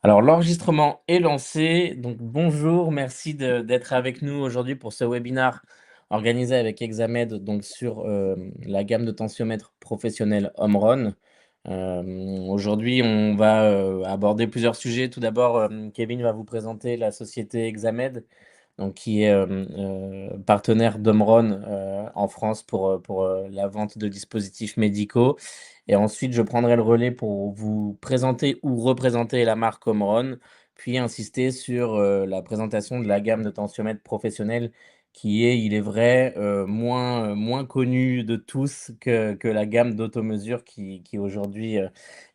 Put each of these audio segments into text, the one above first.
Alors l'enregistrement est lancé, donc bonjour, merci d'être avec nous aujourd'hui pour ce webinaire organisé avec Examed donc sur, la gamme de tensiomètres professionnels Omron. Aujourd'hui on va, aborder plusieurs sujets. Tout d'abord, Kevin va vous présenter la société Examed, donc qui est, partenaire d'Omron, en France pour, la vente de dispositifs médicaux. Et ensuite, je prendrai le relais pour vous présenter ou représenter la marque Omron, puis insister sur, la présentation de la gamme de tensiomètres professionnels qui est, il est vrai, moins connue de tous que la gamme d'automesure qui aujourd'hui,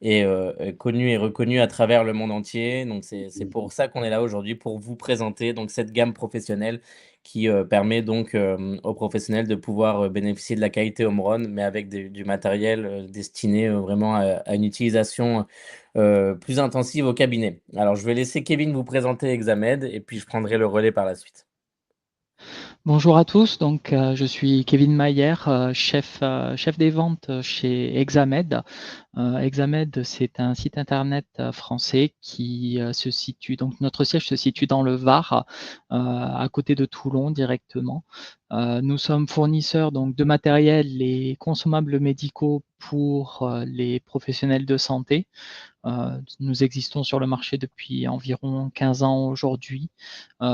est connue et reconnue à travers le monde entier. Donc c'est pour ça qu'on est là aujourd'hui, pour vous présenter donc cette gamme professionnelle qui, permet donc, aux professionnels de pouvoir, bénéficier de la qualité home run, mais avec du matériel, destiné, vraiment à une utilisation, plus intensive au cabinet. Alors je vais laisser Kevin vous présenter Examed et puis je prendrai le relais par la suite. Bonjour à tous, je suis Kevin Mayer, chef des ventes chez Examed. Examed, c'est un site internet français qui se situe, donc notre siège se situe dans le Var, à côté de Toulon directement. Nous sommes fournisseurs donc de matériel et consommables médicaux pour les professionnels de santé. Nous existons sur le marché depuis environ 15 ans aujourd'hui,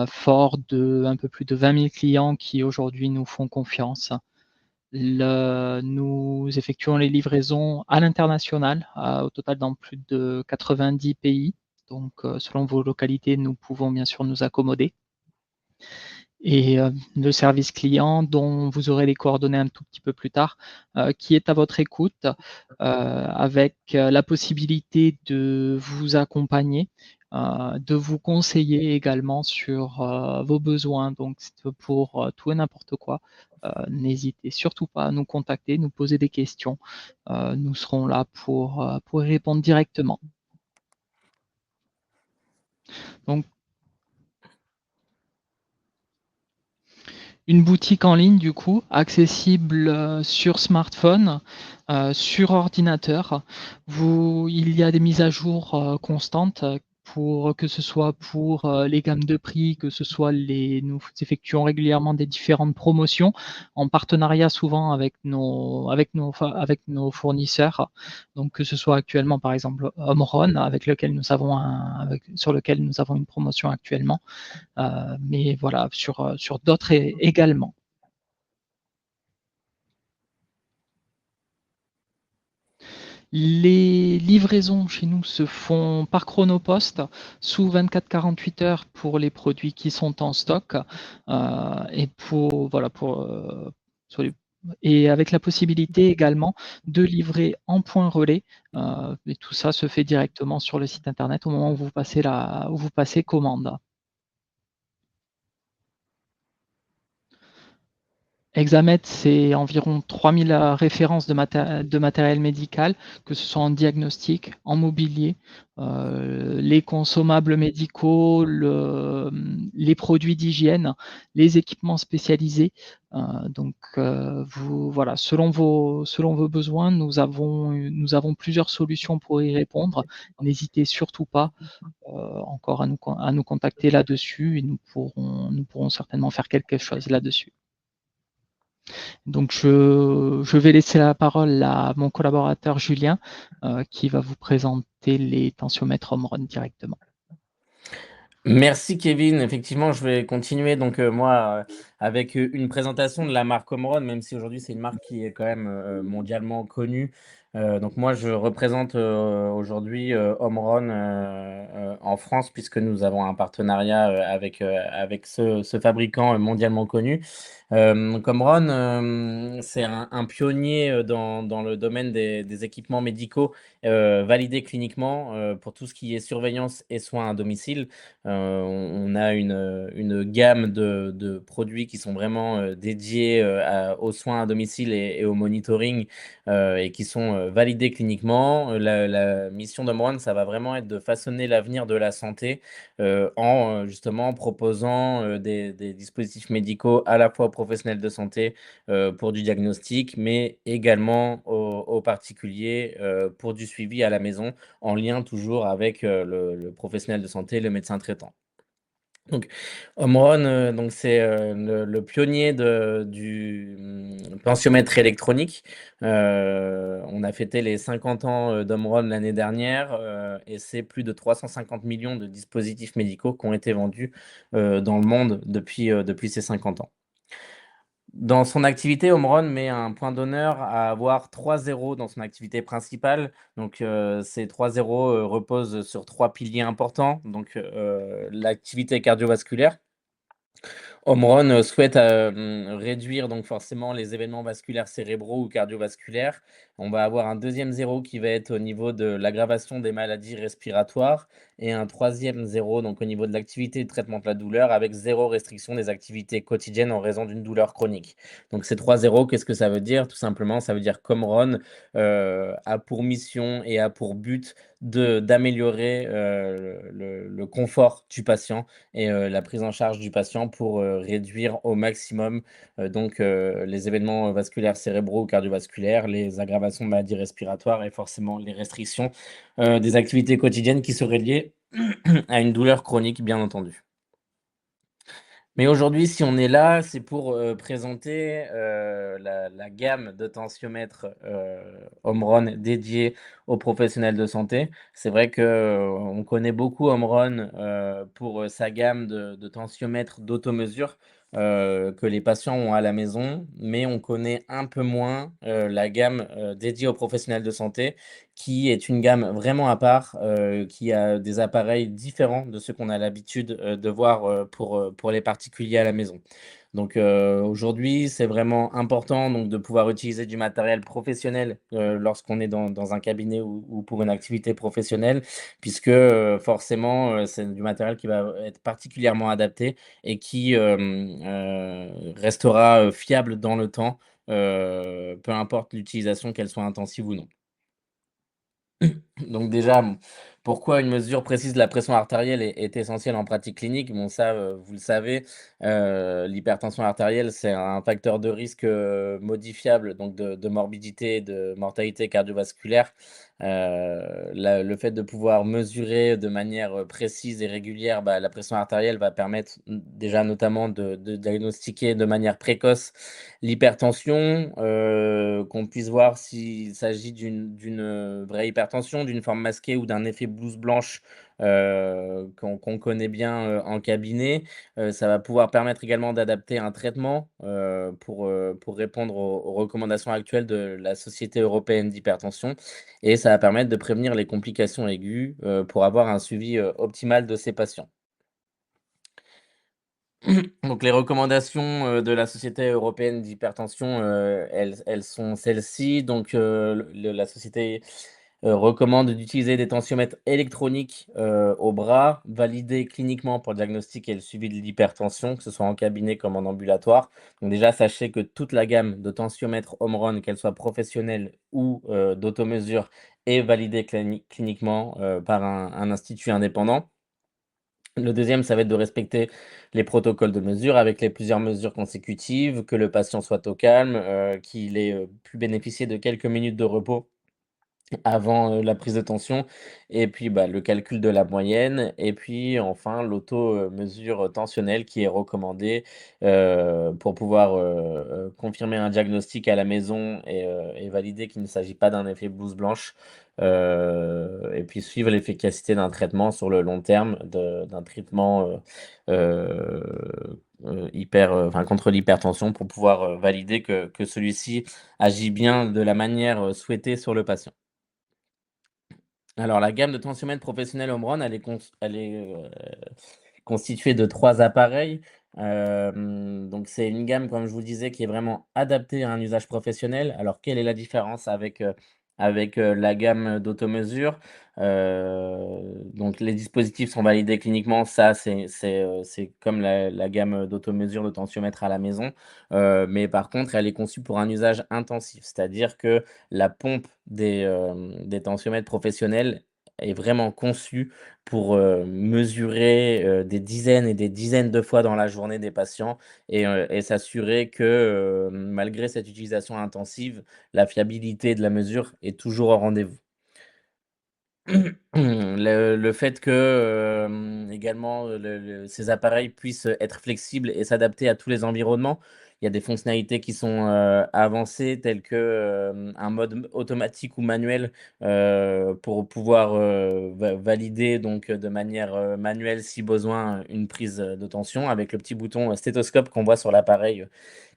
fort de un peu plus de 20 000 clients qui aujourd'hui nous font confiance. Nous effectuons les livraisons à l'international, au total dans plus de 90 pays. Donc, selon vos localités, nous pouvons bien sûr nous accommoder. Et le service client dont vous aurez les coordonnées un tout petit peu plus tard, qui est à votre écoute, avec la possibilité de vous accompagner, de vous conseiller également sur vos besoins. Donc, pour tout et n'importe quoi, n'hésitez surtout pas à nous contacter, nous poser des questions. Nous serons là pour y répondre directement. Donc, une boutique en ligne, du coup, accessible sur smartphone, sur ordinateur. Il y a des mises à jour constantes que ce soit pour les gammes de prix, que ce soit nous effectuons régulièrement des différentes promotions en partenariat souvent avec nos fournisseurs. Donc que ce soit actuellement par exemple Omron sur lequel nous avons une promotion actuellement, mais voilà, sur d'autres également. Les livraisons chez nous se font par chronopost sous 24-48 heures pour les produits qui sont en stock, et sur et avec la possibilité également de livrer en point relais. Et tout ça se fait directement sur le site internet au moment où où vous passez commande. Examed, c'est environ 3000 références de matériel médical, que ce soit en diagnostic, en mobilier, les consommables médicaux, les produits d'hygiène, les équipements spécialisés. Voilà, selon vos besoins, nous avons plusieurs solutions pour y répondre. N'hésitez surtout pas encore à nous contacter là-dessus et nous pourrons certainement faire quelque chose là-dessus. Donc, je vais laisser la parole à mon collaborateur Julien, qui va vous présenter les tensiomètres home run directement. Merci Kevin. Effectivement, je vais continuer donc, moi, avec, une présentation de la marque Omron, même si aujourd'hui c'est une marque qui est quand même, mondialement connue. Donc moi je représente, aujourd'hui, Omron, en France puisque nous avons un partenariat, avec ce fabricant, mondialement connu. Omron, c'est un pionnier, dans le domaine des équipements médicaux, validés cliniquement, pour tout ce qui est surveillance et soins à domicile. On a une gamme de produits qui sont vraiment, dédiés, aux soins à domicile et au monitoring, et qui sont, validés cliniquement. La mission d'Omron, ça va vraiment être de façonner l'avenir de la santé, en, justement proposant, des dispositifs médicaux à la fois aux professionnels de santé, pour du diagnostic, mais également aux aux particuliers, pour du suivi à la maison, en lien toujours avec, le professionnel de santé, le médecin traitant. Donc Omron, donc c'est, le pionnier tensiomètre électronique. On a fêté les 50 ans, d'Omron l'année dernière, et c'est plus de 350 millions de dispositifs médicaux qui ont été vendus, dans le monde depuis ces 50 ans. Dans son activité, Omron met un point d'honneur à avoir 3 zéros dans son activité principale. Donc, ces 3 zéros, reposent sur 3 piliers importants. Donc, l'activité cardiovasculaire. Omron, souhaite, réduire donc forcément les événements vasculaires cérébraux ou cardiovasculaires. On va avoir un deuxième zéro qui va être au niveau de l'aggravation des maladies respiratoires et un troisième zéro donc au niveau de l'activité de traitement de la douleur avec zéro restriction des activités quotidiennes en raison d'une douleur chronique. Donc ces 3 zéros, qu'est-ce que ça veut dire? Tout simplement, ça veut dire qu'Omron, a pour mission et a pour but d'améliorer, le confort du patient et la prise en charge du patient pour, réduire au maximum, les événements vasculaires cérébraux ou cardiovasculaires, les aggravations de maladies respiratoires et forcément les restrictions, des activités quotidiennes qui seraient liées à une douleur chronique, bien entendu. Mais aujourd'hui, si on est là, c'est pour, présenter, la gamme de tensiomètres, Omron dédiés aux professionnels de santé. C'est vrai que, on connaît beaucoup Omron, pour, sa gamme de tensiomètres d'automesure, que les patients ont à la maison, mais on connaît un peu moins, la gamme, dédiée aux professionnels de santé, qui est une gamme vraiment à part, qui a des appareils différents de ceux qu'on a l'habitude, de voir, pour les particuliers à la maison. Donc, aujourd'hui, c'est vraiment important donc de pouvoir utiliser du matériel professionnel, lorsqu'on est dans un cabinet ou pour une activité professionnelle puisque, forcément, c'est du matériel qui va être particulièrement adapté et qui, restera, fiable dans le temps, peu importe l'utilisation, qu'elle soit intensive ou non. Donc déjà, pourquoi une mesure précise de la pression artérielle est essentielle en pratique clinique? Bon ça, vous le savez, l'hypertension artérielle, c'est un facteur de risque, modifiable donc de morbidité et de mortalité cardiovasculaire. Le fait de pouvoir mesurer de manière, précise et régulière, bah, la pression artérielle va permettre, déjà notamment de diagnostiquer de manière précoce l'hypertension, qu'on puisse voir s'il s'agit d'une vraie hypertension, d'une forme masquée ou d'un effet blouse blanche, qu'on connaît bien, en cabinet. Ça va pouvoir permettre également d'adapter un traitement, pour répondre aux recommandations actuelles de la Société européenne d'hypertension et ça va permettre de prévenir les complications aiguës, pour avoir un suivi, optimal de ces patients. Donc les recommandations, de la Société européenne d'hypertension, elles sont celles-ci. Donc, la société, recommande d'utiliser des tensiomètres électroniques, au bras, validés cliniquement pour le diagnostic et le suivi de l'hypertension, que ce soit en cabinet comme en ambulatoire. Donc déjà, sachez que toute la gamme de tensiomètres Omron, qu'elle soit professionnelle ou, d'automesure, est validée cliniquement, par un institut indépendant. Le deuxième, ça va être de respecter les protocoles de mesure avec les plusieurs mesures consécutives, que le patient soit au calme, qu'il ait, pu bénéficier de quelques minutes de repos avant, la prise de tension et puis, bah, le calcul de la moyenne et puis enfin mesure tensionnelle qui est recommandée, pour pouvoir, confirmer un diagnostic à la maison et valider qu'il ne s'agit pas d'un effet blouse blanche, et puis suivre l'efficacité d'un traitement sur le long terme d'un traitement, enfin contre l'hypertension pour pouvoir, valider que celui-ci agit bien de la manière, souhaitée sur le patient. Alors la gamme de tensiomètres professionnels Omron, elle est, constituée de 3 appareils. Donc c'est une gamme, comme je vous le disais, qui est vraiment adaptée à un usage professionnel. Alors quelle est la différence avec la gamme d'automesure? Donc les dispositifs sont validés cliniquement, ça c'est comme la gamme d'automesure de tensiomètre à la maison. Mais par contre, elle est conçue pour un usage intensif. C'est-à-dire que la pompe des tensiomètres professionnels est vraiment conçu pour, mesurer, des dizaines et des dizaines de fois dans la journée des patients et s'assurer que, malgré cette utilisation intensive, la fiabilité de la mesure est toujours au rendez-vous. Le fait que, également, ces appareils puissent être flexibles et s'adapter à tous les environnements. Il y a des fonctionnalités qui sont, avancées telles que, un mode automatique ou manuel, pour pouvoir, valider donc, de manière, manuelle si besoin, une prise, de tension avec le petit bouton, stéthoscope qu'on voit sur l'appareil,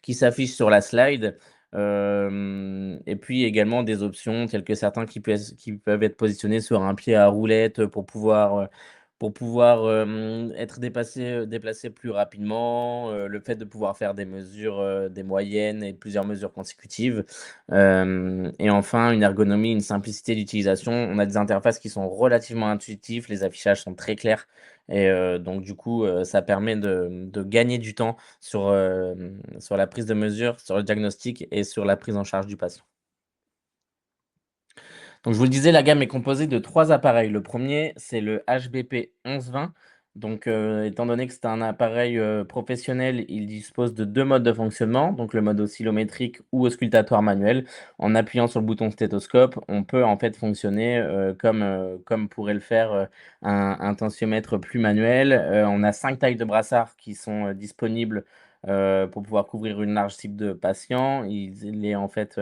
qui s'affiche sur la slide. Et puis également des options telles que certains qui peuvent être positionnés sur un pied à roulette, pour pouvoir, être déplacés plus rapidement, le fait de pouvoir faire des mesures, des moyennes et plusieurs mesures consécutives. Et enfin une ergonomie, une simplicité d'utilisation. On a des interfaces qui sont relativement intuitives, les affichages sont très clairs et donc du coup, ça permet de gagner du temps sur la prise de mesure, sur le diagnostic et sur la prise en charge du patient. Donc je vous le disais, la gamme est composée de 3 appareils. Le premier, c'est le HBP 1120. Donc, étant donné que c'est un appareil, professionnel, il dispose de 2 modes de fonctionnement, donc le mode oscillométrique ou auscultatoire manuel. En appuyant sur le bouton stéthoscope, on peut en fait fonctionner, comme pourrait le faire, un tensiomètre plus manuel. On a 5 tailles de brassard qui sont, disponibles, pour pouvoir couvrir une large cible de patients. Il est en fait,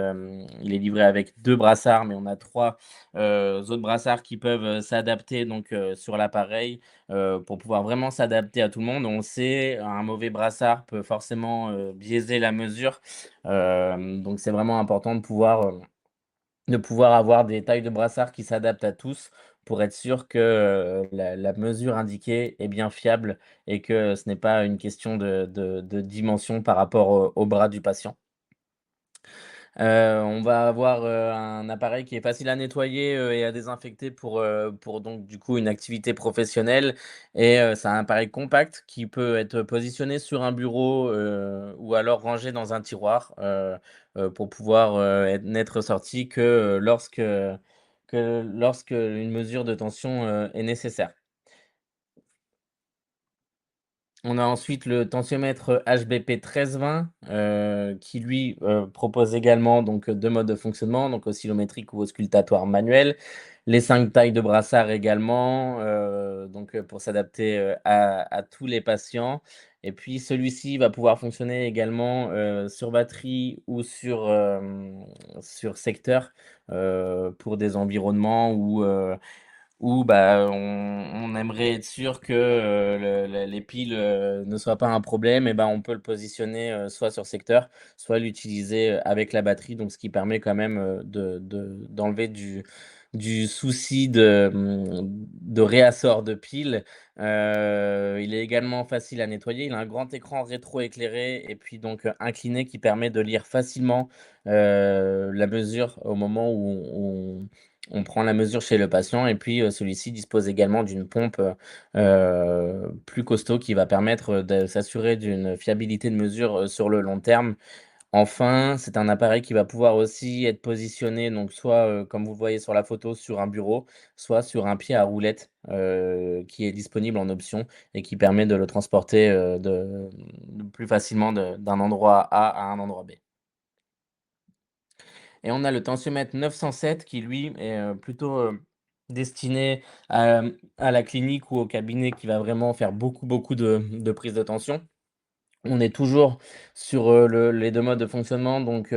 il est livré avec 2 brassards, mais on a 3 autres brassards qui peuvent, s'adapter donc, sur l'appareil, pour pouvoir vraiment s'adapter à tout le monde. On sait, un mauvais brassard peut forcément, biaiser la mesure. Donc c'est vraiment important de pouvoir avoir des tailles de brassard qui s'adaptent à tous pour être sûr que, la mesure indiquée est bien fiable et que ce n'est pas une question de dimension par rapport au bras du patient. On va avoir, un appareil qui est facile à nettoyer, et à désinfecter pour donc du coup une activité professionnelle et c'est un appareil compact qui peut être positionné sur un bureau, ou alors rangé dans un tiroir, pour pouvoir, n'être sorti que lorsque une mesure de tension, est nécessaire. On a ensuite le tensiomètre HBP 1320, qui lui, propose également donc, 2 modes de fonctionnement, donc oscillométrique ou auscultatoire manuel. Les 5 tailles de brassard également, donc, pour s'adapter, à tous les patients et puis celui-ci va pouvoir fonctionner également, sur batterie ou sur secteur, pour des environnements où bah, on aimerait être sûr que, les piles, ne soient pas un problème et ben, on peut le positionner, soit sur secteur, soit l'utiliser, avec la batterie, donc ce qui permet quand même, d'enlever du souci de réassort de piles. Il est également facile à nettoyer. Il a un grand écran rétroéclairé et puis donc, incliné qui permet de lire facilement, la mesure au moment où on prend la mesure chez le patient et puis, celui-ci dispose également d'une pompe, plus costaud qui va permettre, de s'assurer d'une fiabilité de mesure, sur le long terme. Enfin, c'est un appareil qui va pouvoir aussi être positionné donc soit, comme vous le voyez sur la photo, sur un bureau, soit sur un pied à roulette, qui est disponible en option et qui permet de le transporter, plus facilement d'un endroit A à un endroit B. Et on a le tensiomètre 907 qui lui est, plutôt, destiné à la clinique ou au cabinet qui va vraiment faire beaucoup de prise de tension. On est toujours sur, les 2 modes de fonctionnement donc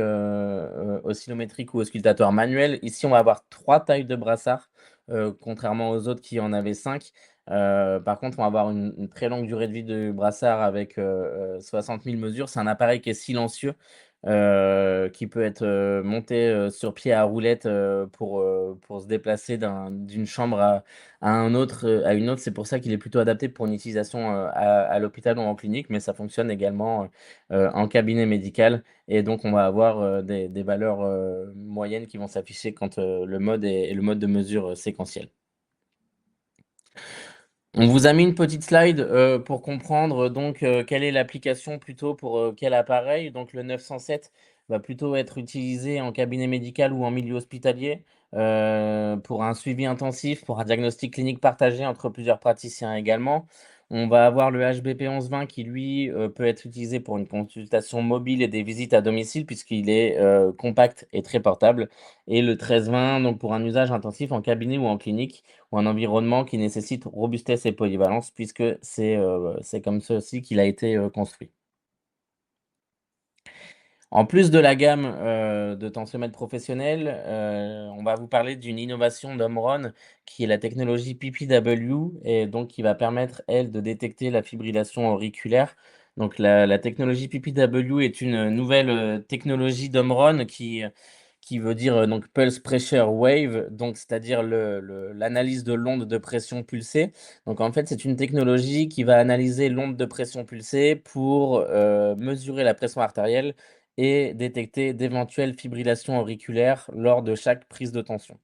oscillométrique ou auscultateur manuel. Ici, on va avoir 3 tailles de brassard, contrairement aux autres qui en avaient 5. Par contre, on va avoir une très longue durée de vie du brassard avec, 60 000 mesures. C'est un appareil qui est silencieux, qui peut être, monté, sur pied à roulettes, pour se déplacer d'une chambre à une autre. C'est pour ça qu'il est plutôt adapté pour une utilisation, à l'hôpital ou en clinique, mais ça fonctionne également, en cabinet médical et donc on va avoir, des valeurs, moyennes qui vont s'afficher quand, le mode de mesure, séquentiel. On vous a mis une petite slide, pour comprendre, donc, quelle est l'application plutôt pour, quel appareil. Donc le 907 va plutôt être utilisé en cabinet médical ou en milieu hospitalier, pour un suivi intensif, pour un diagnostic clinique partagé entre plusieurs praticiens également. On va avoir le HBP 1120 qui lui, peut être utilisé pour une consultation mobile et des visites à domicile puisqu'il est, compact et très portable, et le 1320 donc pour un usage intensif en cabinet ou en clinique ou un environnement qui nécessite robustesse et polyvalence puisque c'est comme ceci qu'il a été, construit. En plus de la gamme, de tensiomètres professionnels, on va vous parler d'une innovation d'Omron qui est la technologie PPW et donc qui va permettre, elle, de détecter la fibrillation auriculaire. Donc la technologie PPW est une nouvelle, technologie d'Omron qui veut dire, donc Pulse Pressure Wave, donc c'est-à-dire l'analyse de l'onde de pression pulsée. Donc en fait, c'est une technologie qui va analyser l'onde de pression pulsée pour, mesurer la pression artérielle et détecter d'éventuelles fibrillations auriculaires lors de chaque prise de tension.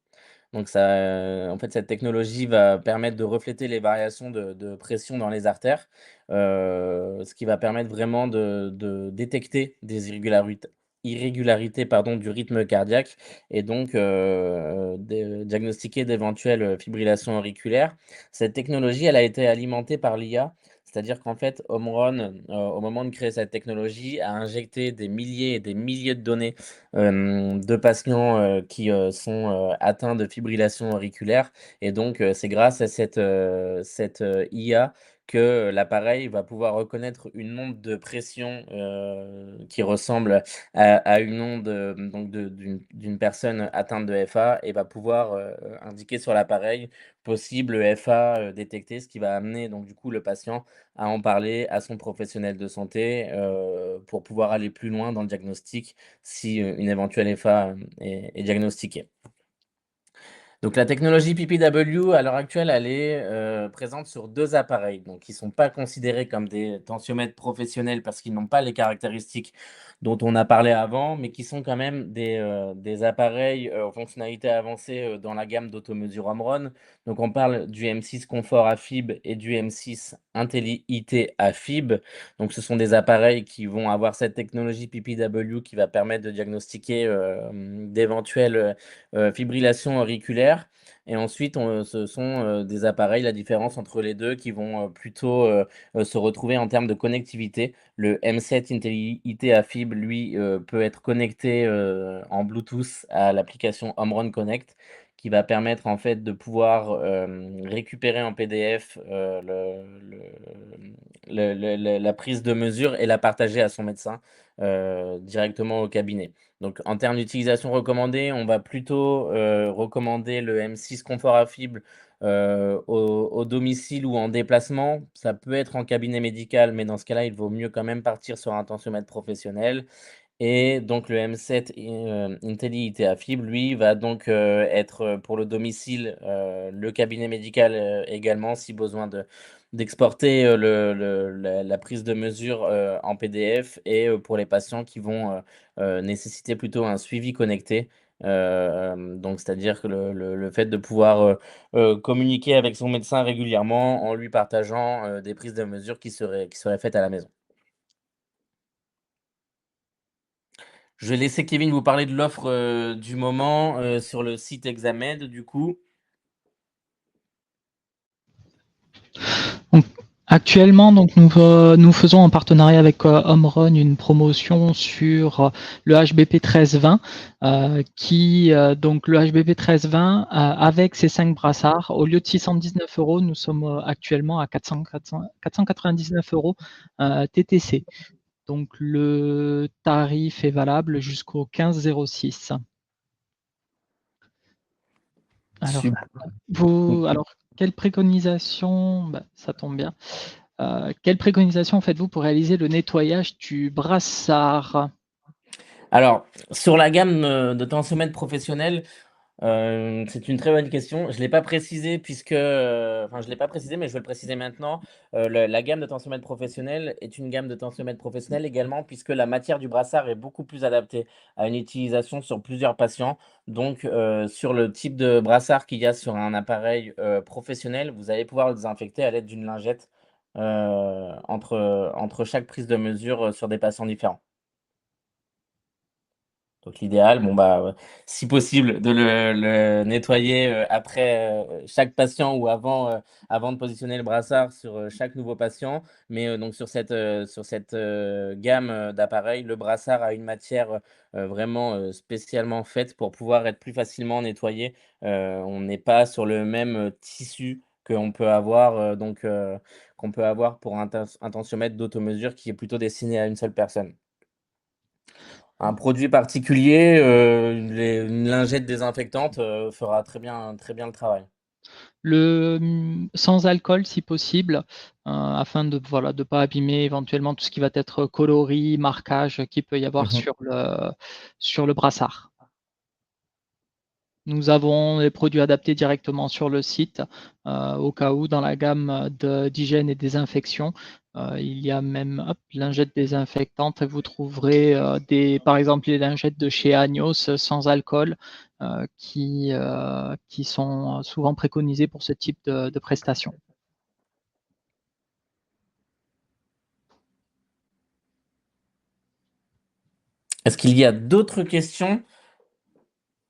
Donc ça, en fait, cette technologie va permettre de refléter les variations de pression dans les artères, ce qui va permettre vraiment de détecter des irrégularités, pardon, du rythme cardiaque et donc diagnostiquer d'éventuelles, fibrillations auriculaires. Cette technologie, elle a été alimentée par l'IA, c'est-à-dire qu'en fait, Omron, au moment de créer cette technologie, a injecté des milliers et des milliers de données de patients, qui, sont, atteints de fibrillation auriculaire et donc c'est grâce à cette IA que l'appareil va pouvoir reconnaître une onde de pression, qui ressemble à une onde, donc d'une personne atteinte de FA et va pouvoir, indiquer sur l'appareil possible FA, détecté, ce qui va amener donc du coup le patient à en parler à son professionnel de santé, pour pouvoir aller plus loin dans le diagnostic si, une éventuelle FA, est diagnostiquée. Donc la technologie PPW, à l'heure actuelle, elle est, présente sur 2 appareils, donc qui sont pas considérés comme des tensiomètres professionnels parce qu'ils n'ont pas les caractéristiques dont on a parlé avant, mais qui sont quand même des appareils, aux fonctionnalités avancées, dans la gamme d'automesure Omron. Donc on parle du M6 Confort AFib et du M6 IntelliIT AFib. Donc ce sont des appareils qui vont avoir cette technologie PPW qui va permettre de diagnostiquer, d'éventuelles, fibrillation auriculaire et ensuite ce sont, des appareils, la différence entre les 2 qui vont, plutôt, se retrouver en termes de connectivité. Le M7 IntelliIT AFib lui, peut être connecté, en Bluetooth à l'application Omron Connect qui va permettre en fait de pouvoir, récupérer en PDF, la prise de mesure et la partager à son médecin, directement au cabinet. Donc en termes d'utilisation recommandée, on va plutôt, recommander le M6 confort à fibre, au domicile ou en déplacement. Ça peut être en cabinet médical, mais dans ce cas-là, il vaut mieux quand même partir sur un tensiomètre professionnel et donc le M7 IntelliIT à fibre, lui, va donc, être, pour le domicile, le cabinet médical, également si besoin d'exporter, la prise de mesure, en PDF et pour les patients qui vont, nécessiter plutôt un suivi connecté. Donc c'est-à-dire que le fait de pouvoir, communiquer avec son médecin régulièrement en lui partageant, des prises de mesure qui seraient faites à la maison. Je vais laisser Kevin vous parler de l'offre, du moment, sur le site Examed du coup. Donc, actuellement, nous faisons en partenariat avec Omron une promotion sur le HBP 1320, donc le HBP 1320 avec ses 5 brassards, au lieu de 619 €, nous sommes actuellement à 499 € TTC. Donc le tarif est valable jusqu'au 15/06. Alors, Super. alors quelle préconisation, bah, ça tombe bien. Quelle préconisation faites-vous pour réaliser le nettoyage du brassard? Alors, sur la gamme, de tensiomètres professionnels, c'est une très bonne question. Je l'ai pas précisé puisque, enfin je l'ai pas précisé, mais je vais le préciser maintenant. La gamme de tensiomètres professionnels est une gamme de tensiomètres professionnels également puisque la matière du brassard est beaucoup plus adaptée à une utilisation sur plusieurs patients. Donc, sur le type de brassard qu'il y a sur un appareil, professionnel, vous allez pouvoir le désinfecter à l'aide d'une lingette, entre chaque prise de mesure, sur des patients différents. Donc l'idéal, bon, bah, si possible, de le nettoyer, après, chaque patient ou avant de positionner le brassard sur, chaque nouveau patient. Mais, donc sur cette gamme, d'appareils, le brassard a une matière, vraiment, spécialement faite pour pouvoir être plus facilement nettoyé. On n'est pas sur le même, tissu qu'on peut avoir, qu'on peut avoir pour un tensiomètre d'automesure qui est plutôt destiné à une seule personne. Un produit particulier, une lingette désinfectante, fera très bien le travail. Sans alcool si possible, afin de voilà, de pas abîmer éventuellement tout ce qui va être coloris, marquage qu'il peut y avoir Mmh. sur le brassard. Nous avons les produits adaptés directement sur le site, au cas où dans la gamme d'hygiène et désinfection, il y a même, hop, lingettes désinfectantes. Vous trouverez, par exemple, les lingettes de chez Agnos sans alcool, qui sont souvent préconisées pour ce type de prestations. Est-ce qu'il y a d'autres questions?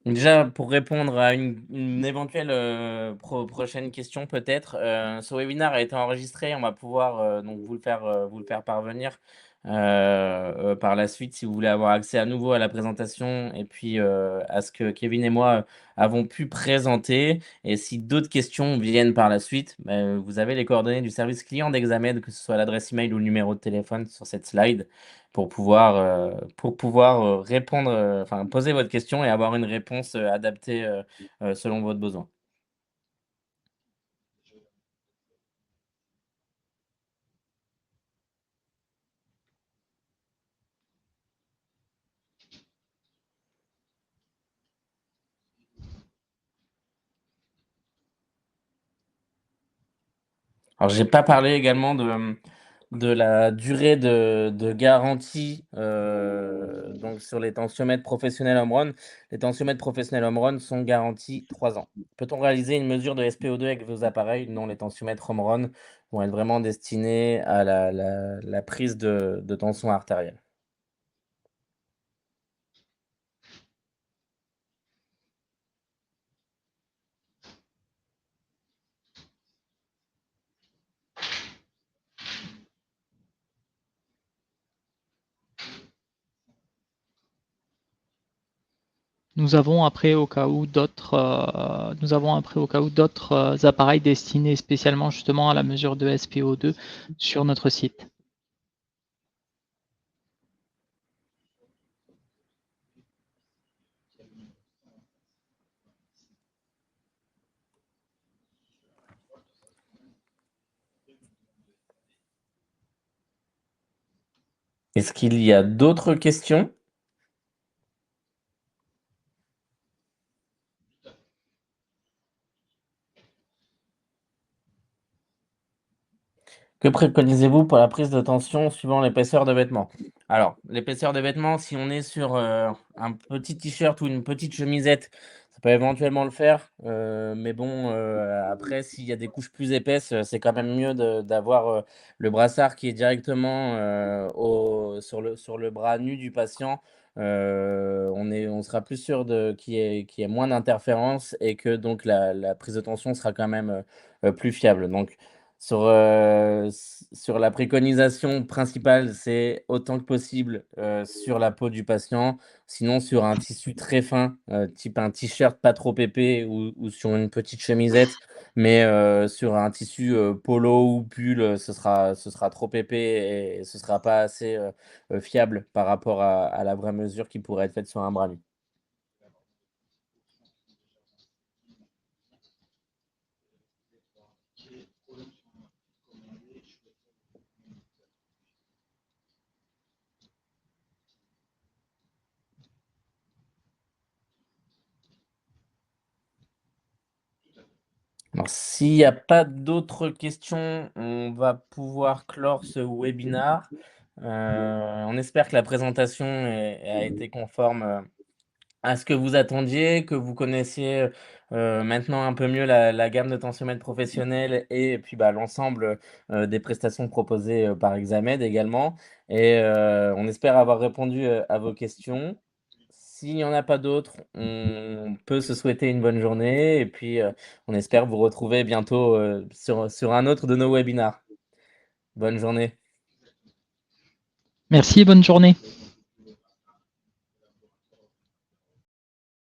Déjà, pour répondre à une éventuelle, prochaine question peut-être, ce webinaire a été enregistré. On va pouvoir, donc vous le faire parvenir, par la suite si vous voulez avoir accès à nouveau à la présentation et puis, à ce que Kevin et moi, avons pu présenter. Et si d'autres questions viennent par la suite, vous avez les coordonnées du service client d'Examed, que ce soit l'adresse email ou le numéro de téléphone sur cette slide pour pouvoir, répondre, enfin poser votre question et avoir une réponse, adaptée, selon votre besoin. Alors j'ai pas parlé également de la durée de garantie, donc sur les tensiomètres professionnels home run. Les tensiomètres professionnels home run sont garantis 3 ans. Peut-on réaliser une mesure de SpO2 avec vos appareils? Non, les tensiomètres home run vont être vraiment destinés à la prise de tension artérielle. Nous avons après au cas où d'autres, appareils destinés spécialement justement à la mesure de SpO2 sur notre site. Est-ce qu'il y a d'autres questions? Que préconisez-vous pour la prise de tension suivant l'épaisseur de vêtements? Alors, l'épaisseur de vêtements, si on est sur, un petit t-shirt ou une petite chemisette, ça peut éventuellement le faire, mais bon, après s'il y a des couches plus épaisses, c'est quand même mieux d'avoir, le brassard qui est directement, sur le bras nu du patient. On sera plus sûr qu'il y ait moins d'interférences et que donc la prise de tension sera quand même, plus fiable. Donc sur la préconisation principale, c'est autant que possible, sur la peau du patient, sinon sur un tissu très fin, type un t-shirt pas trop épais ou sur une petite chemisette. Mais, sur un tissu, polo ou pull, ce sera trop épais et ce sera pas assez, fiable par rapport à la vraie mesure qui pourrait être faite sur un bras nu. Alors, s'il y a pas d'autres questions, on va pouvoir clore ce webinar. On espère que la présentation a été conforme, à ce que vous attendiez, que vous connaissiez, maintenant un peu mieux la gamme de tensiomètres professionnels et puis, bah, l'ensemble, des prestations proposées, par Examed également. Et on espère avoir répondu, à vos questions. s'il n'y en a pas d'autres, on peut se souhaiter une bonne journée et puis, on espère vous retrouver bientôt, sur un autre de nos webinars. Bonne journée. Merci et bonne journée.